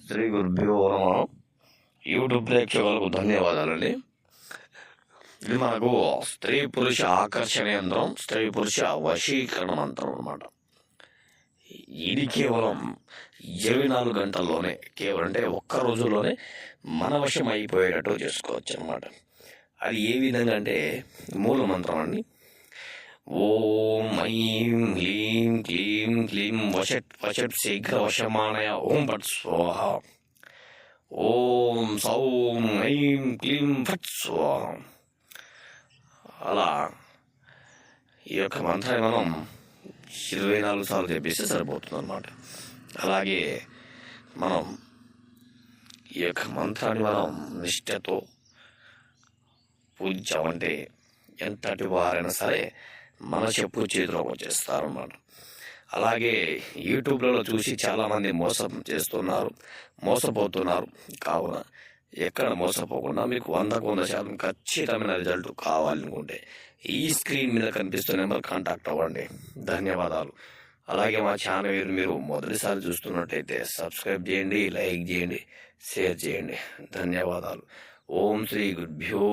శ్రీ గురుభ్యో నమ. యూట్యూబ్ ప్రేక్షకులకు ధన్యవాదాలండి. ఇది మనకు స్త్రీ పురుష ఆకర్షణ యంత్రం, స్త్రీ పురుష వశీకరణ మంత్రం అనమాట. ఇది కేవలం 24 గంటల్లోనే, కేవలం అంటే ఒక్క రోజుల్లోనే మన వశం అయిపోయేటట్టు చేసుకోవచ్చు అనమాట. అది ఏ విధంగా అంటే మూల మంత్రం అండి. ఓం ఐం హ్లీం క్లీం క్లీం వషట్ వషట్ శీఘ్ర వశమానయ ఓం భట్ స్వాహ. ఓం సౌం ఐం క్లీం ఫట్ స్వాహ. అలా ఈ యొక్క మంత్రాన్ని మనం 24 సార్లు చెప్పేస్తే సరిపోతుంది అన్నమాట. అలాగే మనం ఈ యొక్క మంత్రాన్ని మనం నిష్ఠతో పూజించామంటే ఎంతటి వారైనా సరే మన చెప్పు చేతిలోకి వచ్చేస్తారన్నమాట. అలాగే యూట్యూబ్లలో చూసి చాలామంది మోసపోతున్నారు. కావున ఎక్కడ మోసపోకుండా మీకు 100% ఖచ్చితమైన రిజల్ట్ కావాలనుకుంటే ఈ స్క్రీన్ మీద కనిపిస్తున్న నెంబర్ కాంటాక్ట్ అవ్వండి. ధన్యవాదాలు. అలాగే మా ఛానల్ మీరు మొదటిసారి చూస్తున్నట్టయితే సబ్స్క్రైబ్ చేయండి, లైక్ చేయండి, షేర్ చేయండి. ధన్యవాదాలు. ఓం శ్రీ గురుభ్యో.